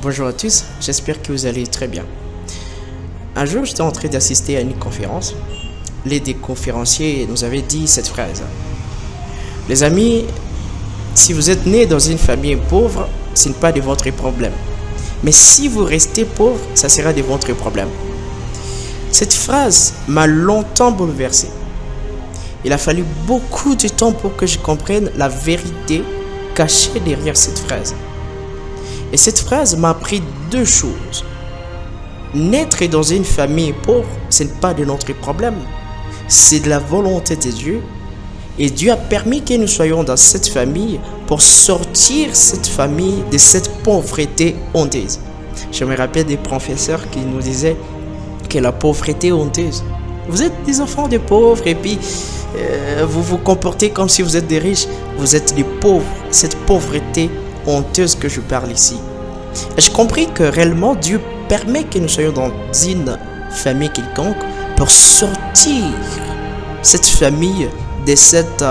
Bonjour à tous, j'espère que vous allez très bien. Un jour, j'étais en train d'assister à une conférence. L'un des conférenciers nous avait dit cette phrase. Les amis, si vous êtes nés dans une famille pauvre, ce n'est pas de votre problème. Mais si vous restez pauvre, ça sera de votre problème. Cette phrase m'a longtemps bouleversé. Il a fallu beaucoup de temps pour que je comprenne la vérité cachée derrière cette phrase. Et cette phrase m'a appris deux choses. Naître dans une famille pauvre, ce n'est pas de notre problème. C'est de la volonté de Dieu. Et Dieu a permis que nous soyons dans cette famille pour sortir cette famille de cette pauvreté honteuse. Je me rappelle des professeurs qui nous disaient que la pauvreté honteuse. Vous êtes des enfants de pauvres et puis vous vous comportez comme si vous êtes des riches. Vous êtes des pauvres. Cette pauvreté honteuse que je parle ici. Et j'ai compris que réellement Dieu permet que nous soyons dans une famille quelconque pour sortir cette famille de cette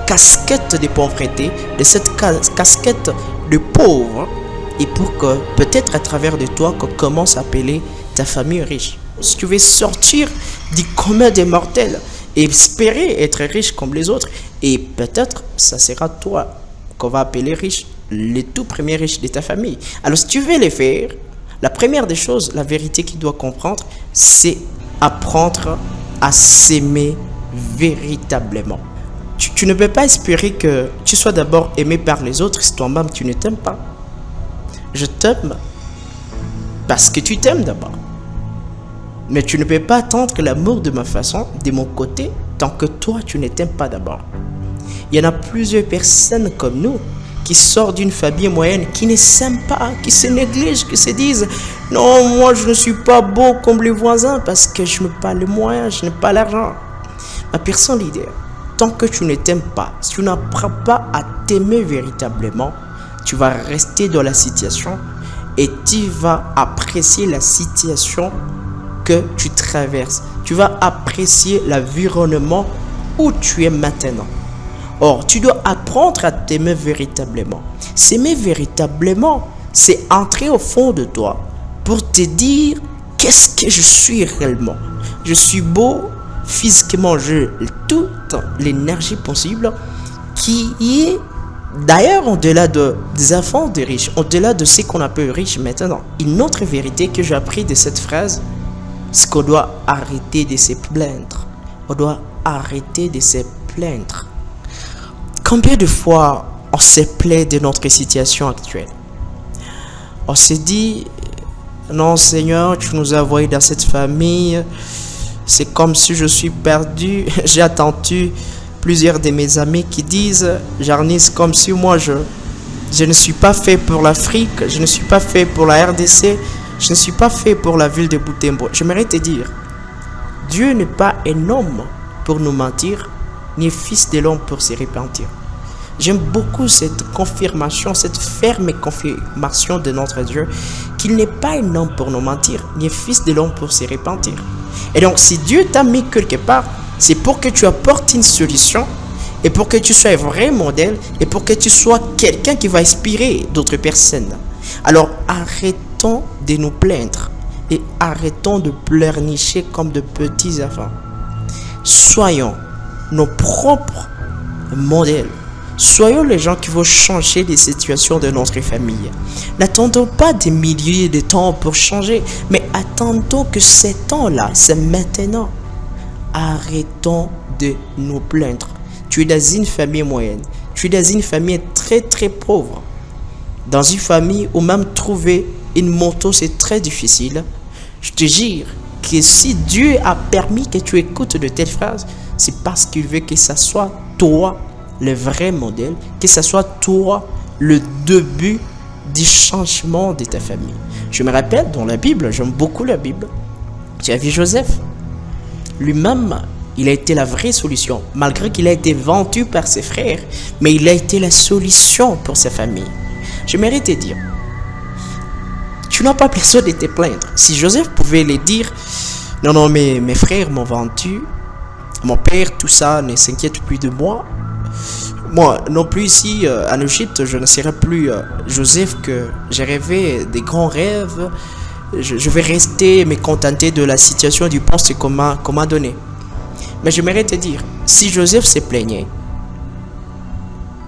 casquette de pauvreté, de cette casquette de pauvre, et pour que peut-être à travers de toi qu'on commence à appeler ta famille riche. Si tu veux sortir du commun des mortels et espérer être riche comme les autres, et peut-être ça sera toi qu'on va appeler riche, le tout premier riche de ta famille. Alors si tu veux les faire, la première des choses, la vérité qu'il doit comprendre, c'est apprendre à s'aimer véritablement. Tu ne peux pas espérer que tu sois d'abord aimé par les autres si toi-même tu ne t'aimes pas. Je t'aime parce que tu t'aimes d'abord. Mais tu ne peux pas attendre que l'amour de ma façon, de mon côté, tant que toi tu ne t'aimes pas d'abord. Il y en a plusieurs personnes comme nous qui sortent d'une famille moyenne, qui ne s'aiment pas, qui se négligent, qui se disent « Non, moi je ne suis pas beau comme les voisins parce que je n'ai pas les moyens, je n'ai pas l'argent. » Ma personne leader, tant que tu ne t'aimes pas, si tu n'apprends pas à t'aimer véritablement, tu vas rester dans la situation et tu vas apprécier la situation que tu traverses. Tu vas apprécier l'environnement où tu es maintenant. Or, tu dois apprendre à t'aimer véritablement. S'aimer véritablement, c'est entrer au fond de toi pour te dire qu'est-ce que je suis réellement. Je suis beau, physiquement, j'ai toute l'énergie possible qui est d'ailleurs au-delà des enfants des riches, au-delà de ce qu'on appelle riches maintenant. Une autre vérité que j'ai appris de cette phrase, c'est qu'on doit arrêter de se plaindre. On doit arrêter de se plaindre. Combien de fois on se plaint de notre situation actuelle? On se dit, non Seigneur, tu nous as envoyés dans cette famille, c'est comme si je suis perdu. J'ai attendu plusieurs de mes amis qui disent, Jarnis, comme si moi je ne suis pas fait pour l'Afrique, je ne suis pas fait pour la RDC, je ne suis pas fait pour la ville de Butembo. J'aimerais te dire, Dieu n'est pas un homme pour nous mentir, ni fils de l'homme pour se repentir. J'aime beaucoup cette confirmation, cette ferme confirmation de notre Dieu, qu'il n'est pas un homme pour nous mentir, ni fils de l'homme pour se repentir. Et donc, si Dieu t'a mis quelque part, c'est pour que tu apportes une solution, et pour que tu sois un vrai modèle, et pour que tu sois quelqu'un qui va inspirer d'autres personnes. Alors, arrêtons de nous plaindre, et arrêtons de pleurnicher comme de petits enfants. Soyons nos propres modèles. Soyons les gens qui vont changer les situations de notre famille. N'attendons pas des milliers de temps pour changer, mais attendons que ce temps-là, c'est maintenant. Arrêtons de nous plaindre. Tu es dans une famille moyenne. Tu es dans une famille très très pauvre. Dans une famille où même trouver une moto, c'est très difficile. Je te jure que si Dieu a permis que tu écoutes de telles phrases, c'est parce qu'il veut que ça soit toi le vrai modèle, que ce soit toi le début du changement de ta famille. Je me rappelle dans la Bible, j'aime beaucoup la Bible, tu as vu Joseph, lui-même, il a été la vraie solution, malgré qu'il a été vendu par ses frères, mais il a été la solution pour sa famille. J'aimerais te dire, tu n'as pas besoin de te plaindre. Si Joseph pouvait le dire, non, mais mes frères m'ont vendu, mon père, tout ça, ne s'inquiète plus de moi. Moi, non plus ici en Égypte, je ne serai plus Joseph que j'ai rêvé des grands rêves. Je vais rester me contenter de la situation du poste qu'on m'a donné. Mais j'aimerais te dire, si Joseph se plaignait,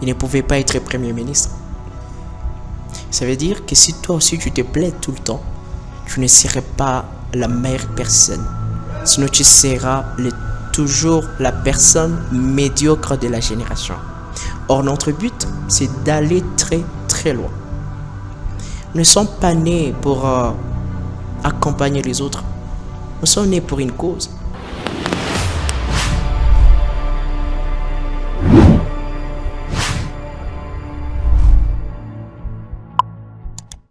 il ne pouvait pas être Premier ministre. Ça veut dire que si toi aussi tu te plais tout le temps, tu ne serais pas la meilleure personne. Sinon tu seras toujours la personne médiocre de la génération. Or notre but, c'est d'aller très très loin. Nous ne sommes pas nés pour accompagner les autres. Nous sommes nés pour une cause.